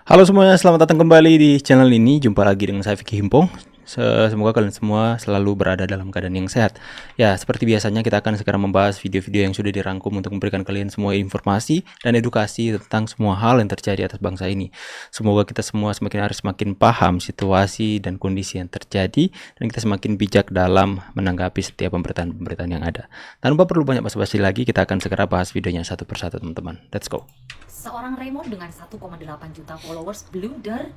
Halo semuanya, selamat datang kembali di channel ini. Jumpa lagi dengan saya Vicky Himpong. Semoga kalian semua selalu berada dalam keadaan yang sehat. Ya, seperti biasanya kita akan sekarang membahas video-video yang sudah dirangkum untuk memberikan kalian semua informasi dan edukasi tentang semua hal yang terjadi atas bangsa ini. Semoga kita semua semakin hari semakin paham situasi dan kondisi yang terjadi, dan kita semakin bijak dalam menanggapi setiap pemberitaan-pemberitaan yang ada. Tanpa perlu banyak basa-basi lagi, kita akan segera bahas videonya satu persatu, teman-teman. Let's go. Seorang Raymond dengan 1,8 juta followers blunder.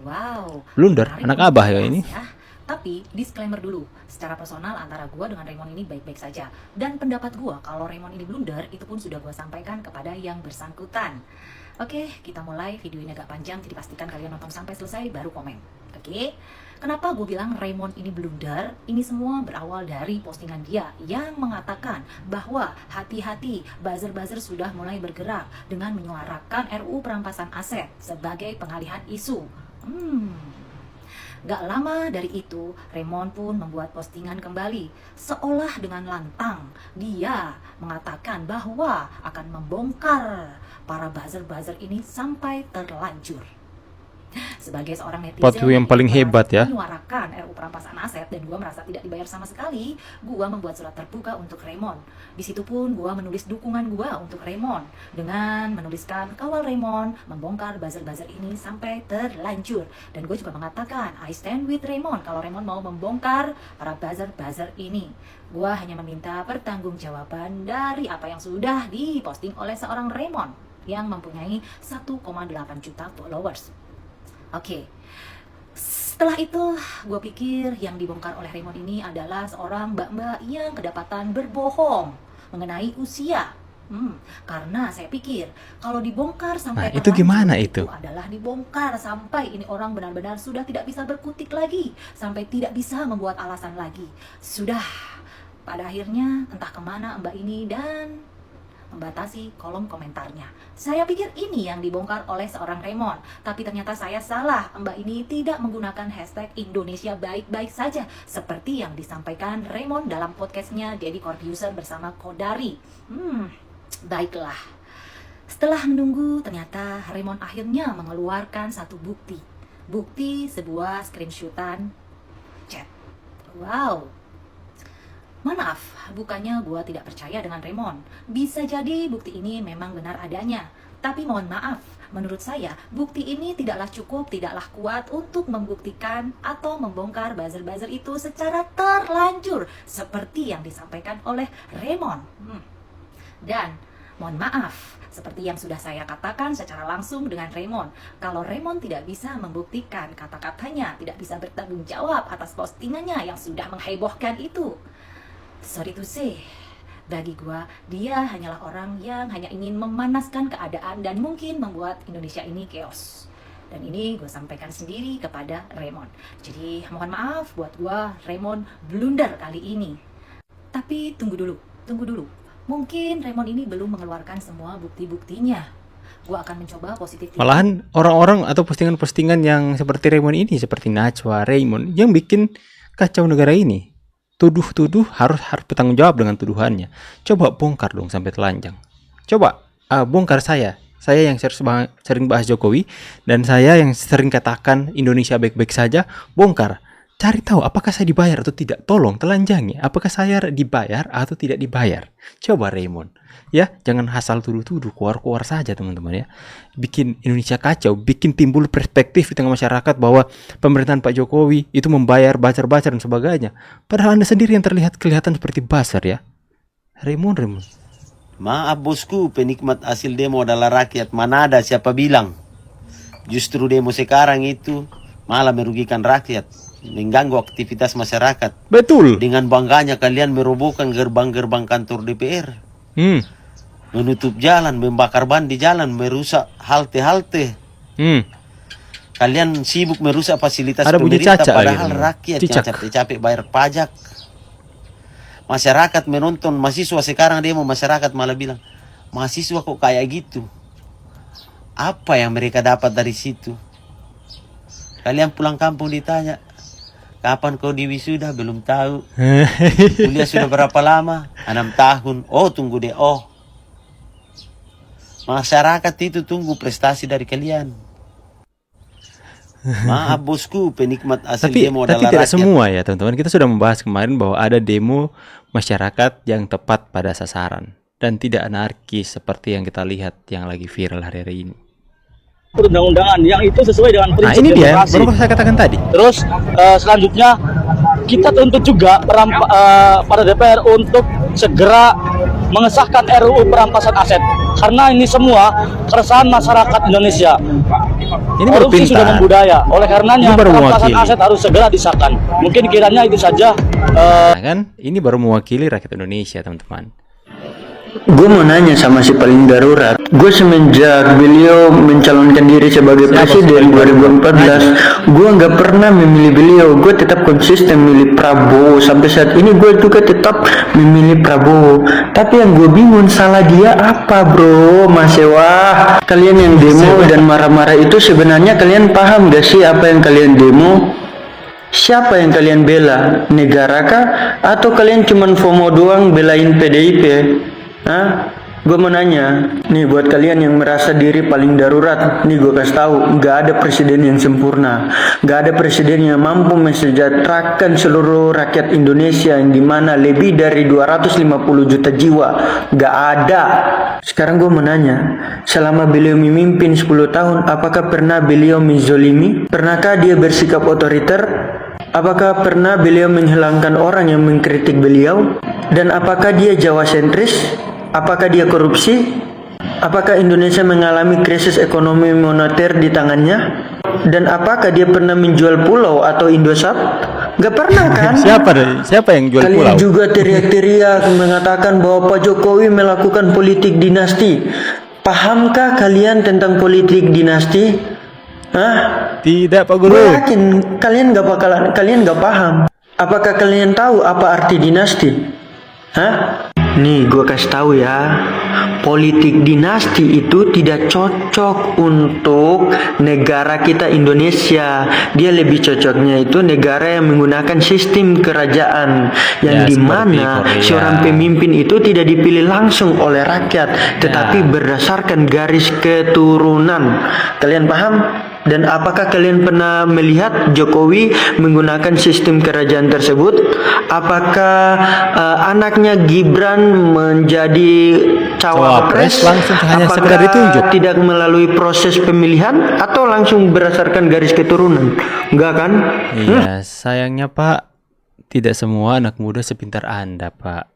Wow, Blunder, menarik anak untuk abah ya dibahas ini. ya. Tapi disclaimer dulu, secara personal antara gua dengan Raymond ini baik-baik saja. Dan pendapat gua kalau Raymond ini blunder itu pun sudah gua sampaikan kepada yang bersangkutan. Oke, kita mulai. Video ini agak panjang, jadi pastikan kalian nonton sampai selesai baru komen. Oke, kenapa gue bilang Raymond ini blunder? Ini semua berawal dari postingan dia yang mengatakan bahwa hati-hati, buzzer-buzzer sudah mulai bergerak dengan menyuarakan RUU perampasan aset sebagai pengalihan isu. Gak lama dari itu, Raymond pun membuat postingan kembali. Seolah dengan lantang, dia mengatakan bahwa akan membongkar para buzzer-buzzer ini sampai terlanjur. Sebagai seorang netizen Patu yang paling hebat ya. menyuarakan RUU perampasan aset dan gua merasa tidak dibayar sama sekali, gua membuat surat terbuka untuk Raymond. Di situ pun gua menulis dukungan gua untuk Raymond dengan menuliskan kawal Raymond membongkar buzzer-buzzer ini sampai terlanjur. Dan gue juga mengatakan I stand with Raymond kalau Raymond mau membongkar para buzzer-buzzer ini. Gua hanya meminta pertanggungjawaban dari apa yang sudah diposting oleh seorang Raymond yang mempunyai 1,8 juta followers. Oke, setelah itu gue pikir yang dibongkar oleh Raymond ini adalah seorang mbak-mbak yang kedapatan berbohong mengenai usia. Karena saya pikir kalau dibongkar sampai itu gimana itu? adalah dibongkar sampai ini orang benar-benar sudah tidak bisa berkutik lagi, sampai tidak bisa membuat alasan lagi. Sudah, pada akhirnya entah kemana mbak ini dan membatasi kolom komentarnya. Saya pikir ini yang dibongkar oleh seorang Raymond, tapi ternyata saya salah. Mbak ini tidak menggunakan hashtag Indonesia baik-baik saja seperti yang disampaikan Raymond dalam podcastnya Deddy Corbuzier bersama Kodari. Baiklah. Setelah menunggu, ternyata Raymond akhirnya mengeluarkan satu bukti. Bukti sebuah screenshotan chat. Wow. Maaf, bukannya gue tidak percaya dengan Raymond. Bisa jadi bukti ini memang benar adanya. Tapi mohon maaf, menurut saya bukti ini tidaklah cukup, tidaklah kuat untuk membuktikan atau membongkar buzzer-buzzer itu secara terlanjur seperti yang disampaikan oleh Raymond. Dan mohon maaf, seperti yang sudah saya katakan secara langsung dengan Raymond, kalau Raymond tidak bisa membuktikan kata-katanya, tidak bisa bertanggung jawab atas postingannya yang sudah menghebohkan itu, sorry to say, bagi gua dia hanyalah orang yang hanya ingin memanaskan keadaan dan mungkin membuat Indonesia ini chaos. Dan ini gue sampaikan sendiri kepada Raymond. Jadi mohon maaf buat gua, Raymond blunder kali ini. Tapi tunggu dulu. Mungkin Raymond ini belum mengeluarkan semua bukti-buktinya. Gua akan mencoba positif. Malahan orang-orang atau postingan-postingan yang seperti Raymond ini, seperti Najwa, Raymond, yang bikin kacau negara ini. Tuduh harus bertanggung jawab dengan tuduhannya. Coba bongkar dong sampai telanjang. Coba bongkar saya yang sering bahas Jokowi, dan saya yang sering katakan Indonesia baik-baik saja. Bongkar, cari tahu apakah saya dibayar atau tidak. Tolong telanjangi apakah saya dibayar atau tidak dibayar. Coba Raymond, ya, jangan asal tuduh-tuduh, keluar-keluar saja teman-teman ya. Bikin Indonesia kacau, bikin timbul perspektif di tengah masyarakat bahwa pemerintahan Pak Jokowi itu membayar buzzer-buzzer dan sebagainya. Padahal Anda sendiri yang kelihatan seperti buzzer ya. Raymond. Maaf bosku, penikmat hasil demo adalah rakyat. Mana ada siapa bilang? Justru demo sekarang itu malah merugikan rakyat, mengganggu aktivitas masyarakat. Betul. Dengan bangganya kalian merobohkan gerbang-gerbang kantor DPR. Menutup jalan, membakar ban di jalan, merusak halte-halte. Kalian sibuk merusak fasilitas ada pemerintah, padahal gitu. rakyat yang capek-capek bayar pajak. Masyarakat menonton, mahasiswa sekarang demo, masyarakat malah bilang, mahasiswa kok kayak gitu? Apa yang mereka dapat dari situ? Kalian pulang kampung ditanya, kapan kau diwisuda? Belum tahu. Kuliah sudah berapa lama? 6 tahun. Oh, tunggu deh. Oh, masyarakat itu tunggu prestasi dari kalian. Maaf bosku, penikmat asli Tapi demo tapi adalah tidak rakyat. semua ya teman-teman. Kita sudah membahas kemarin bahwa ada demo masyarakat yang tepat pada sasaran dan tidak anarkis seperti yang kita lihat yang lagi viral hari-hari ini. Perundang-undangan yang itu sesuai dengan Nah prinsip ini dia demokrasi. baru saya katakan tadi. Terus selanjutnya kita tuntut juga pada DPR untuk segera mengesahkan RUU perampasan aset karena ini semua keresahan masyarakat Indonesia. Ini baru Korupsi sudah pintar. membudaya. Oleh karenanya Ini baru perampasan mewakili. aset harus segera disahkan. Mungkin kiranya itu saja. Nah kan ini baru mewakili rakyat Indonesia teman-teman. Gue mau nanya sama si paling darurat. Gue semenjak beliau mencalonkan diri sebagai Siapa presiden si paling 2014, gue nggak pernah memilih beliau. Gue tetap konsisten memilih Prabowo. Sampai saat ini gue juga tetap memilih Prabowo. Tapi yang gue bingung, salah dia apa bro? Mas Ewa, kalian yang demo dan marah-marah itu sebenarnya kalian paham gak sih apa yang kalian demo? Siapa yang kalian bela? Negara kah? Atau kalian cuman FOMO doang belain PDIP? Hah? Gue mau nanya, nih buat kalian yang merasa diri paling darurat, nih gue kasih tahu, nggak ada presiden yang sempurna, nggak ada presiden yang mampu mensejahterakan seluruh rakyat Indonesia yang dimana lebih dari 250 juta jiwa, nggak ada. Sekarang gue mau nanya, selama beliau memimpin 10 tahun, apakah pernah beliau menzolimi? Pernahkah dia bersikap otoriter? Apakah pernah beliau menghilangkan orang yang mengkritik beliau? Dan apakah dia Jawa sentris? Apakah dia korupsi? Apakah Indonesia mengalami krisis ekonomi moneter di tangannya? Dan apakah dia pernah menjual pulau atau Indosat? Gak pernah kan? Siapa yang jual Kalian pulau? juga teriak-teriak mengatakan bahwa Pak Jokowi melakukan politik dinasti. Pahamkah kalian tentang politik dinasti? Hah? Tidak Pak Gue Guru. yakin kalian gak paham. Apakah kalian tahu apa arti dinasti? Hah? Nih gue kasih tahu ya, politik dinasti itu tidak cocok untuk negara kita Indonesia. Dia lebih cocoknya itu negara yang menggunakan sistem kerajaan yang Ya, dimana seperti Korea. seorang pemimpin itu tidak dipilih langsung oleh rakyat, tetapi berdasarkan garis keturunan. Kalian paham? Dan apakah kalian pernah melihat Jokowi menggunakan sistem kerajaan tersebut? Apakah anaknya Gibran menjadi cawapres langsung hanya sekedar ditunjuk? tidak melalui proses pemilihan atau langsung berdasarkan garis keturunan? Enggak kan? Iya, sayangnya Pak, tidak semua anak muda sepintar Anda, Pak.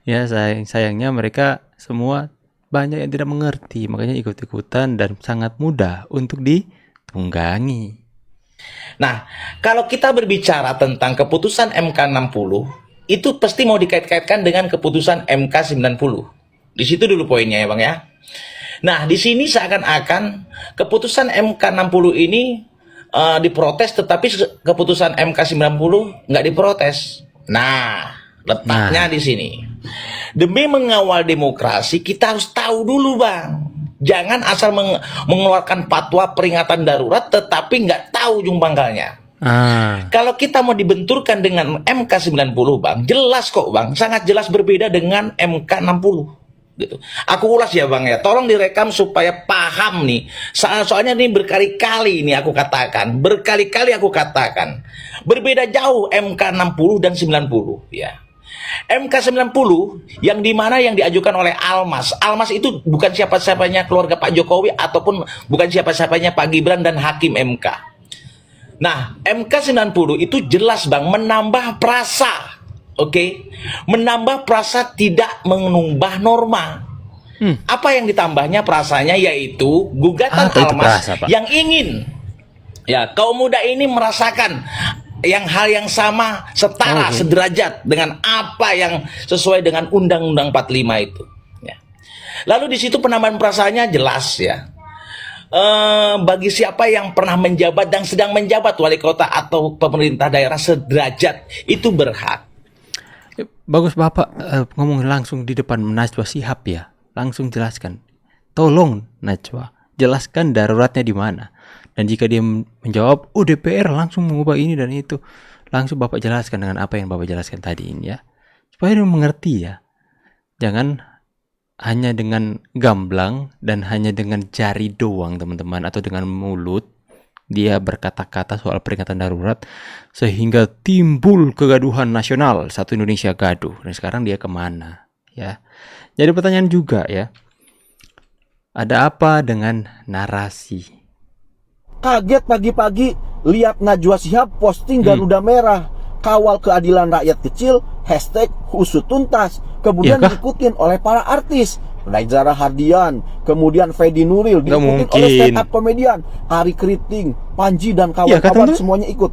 Ya, sayangnya mereka semua banyak yang tidak mengerti, makanya ikut-ikutan dan sangat mudah untuk ditunggangi. Nah, kalau kita berbicara tentang keputusan MK 60, itu pasti mau dikait-kaitkan dengan keputusan MK 90. Di situ dulu poinnya ya Bang ya. Nah, di sini seakan-akan keputusan MK 60 ini diprotes, tetapi keputusan MK 90 nggak diprotes. Nah, letaknya di sini. Demi mengawal demokrasi, kita harus tahu dulu Bang. Jangan asal mengeluarkan fatwa peringatan darurat, tetapi nggak tahu ujung pangkalnya. Kalau kita mau dibenturkan dengan MK 90 Bang, jelas kok Bang, sangat jelas berbeda dengan MK 60. Gitu. Aku ulas ya Bang ya, tolong direkam supaya paham nih. Soalnya ini berkali-kali ini aku katakan, berbeda jauh MK 60 dan 90 ya. MK 90 yang dimana yang diajukan oleh Almas. Almas itu bukan siapa-siapanya keluarga Pak Jokowi ataupun bukan siapa-siapanya Pak Gibran dan Hakim MK. Nah, MK 90 itu jelas Bang menambah prasa. Oke? Menambah prasa tidak mengubah norma. Apa yang ditambahnya prasanya yaitu gugatan Almas prasa, Pak? yang ingin ya kaum muda ini merasakan hal yang sama, setara, sederajat dengan apa yang sesuai dengan Undang-Undang 45 itu. Ya. Lalu di situ penambahan prasanya jelas ya. Bagi siapa yang pernah menjabat dan sedang menjabat wali kota atau pemerintah daerah sederajat itu berhak. Bagus Bapak ngomong langsung di depan Najwa Shihab ya. Langsung jelaskan. Tolong Najwa, jelaskan daruratnya di mana. Dan jika dia menjawab, oh DPR langsung mengubah ini dan itu, langsung Bapak jelaskan dengan apa yang Bapak jelaskan tadi ini ya. Supaya dia mengerti ya. Jangan hanya dengan gamblang dan hanya dengan jari doang teman-teman, atau dengan mulut, dia berkata-kata soal peringatan darurat sehingga timbul kegaduhan nasional, satu Indonesia gaduh. Dan sekarang dia kemana? Ya, jadi pertanyaan juga ya, ada apa dengan narasi? Kaget pagi-pagi lihat Najwa Shihab posting Garuda Merah, kawal keadilan rakyat kecil, #usut tuntas. Kemudian Iya kah? diikutin oleh para artis, Raizara Hardian, kemudian Fedi Nuril, Nggak diikutin oleh mungkin. stand up komedian Ari Kriting, Panji dan Iya, kawan-kawan kan, semuanya ikut.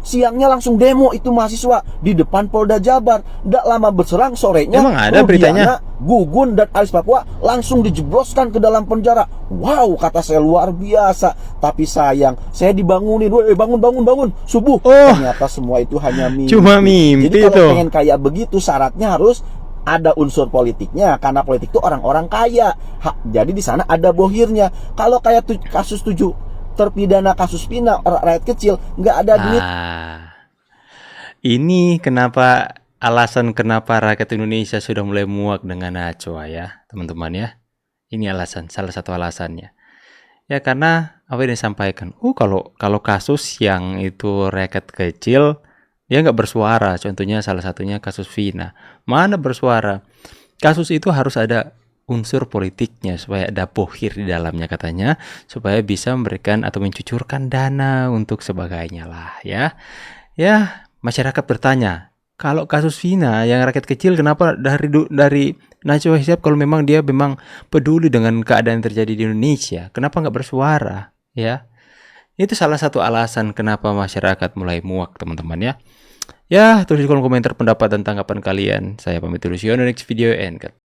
Siangnya langsung demo itu mahasiswa di depan Polda Jabar. Nggak lama berserang, sorenya Emang ada beritanya? Gugun dan Aris Papua langsung dijebloskan ke dalam penjara. Wow, kata saya luar biasa. Tapi sayang, saya dibangunin, woi bangun subuh. Oh, Ternyata semua itu hanya mimpi. cuma mimpi Jadi kalau tuh. pengen kayak begitu syaratnya harus ada unsur politiknya, karena politik itu orang-orang kaya. Jadi di sana ada bohirnya. Kalau kayak kasus 7 terpidana kasus pina rakyat kecil, nggak ada duit. Ini kenapa alasan kenapa rakyat Indonesia sudah mulai muak dengan Najwa ya, teman-teman ya. Ini salah satu alasannya. Ya karena apa yang disampaikan. Kalau kasus yang itu rakyat kecil, dia nggak bersuara. Contohnya salah satunya kasus Vina. Mana bersuara? Kasus itu harus ada unsur politiknya supaya ada bohir di dalamnya katanya, supaya bisa memberikan atau mencucurkan dana untuk sebagainya lah ya. Ya, masyarakat bertanya, kalau kasus Vina yang rakyat kecil kenapa dari Najwa Shihab, kalau memang dia memang peduli dengan keadaan yang terjadi di Indonesia, kenapa nggak bersuara ya? Itu salah satu alasan kenapa masyarakat mulai muak, teman-teman ya. Ya, tulis di kolom komentar pendapat dan tanggapan kalian. Saya pamit dulu, see you on the next video and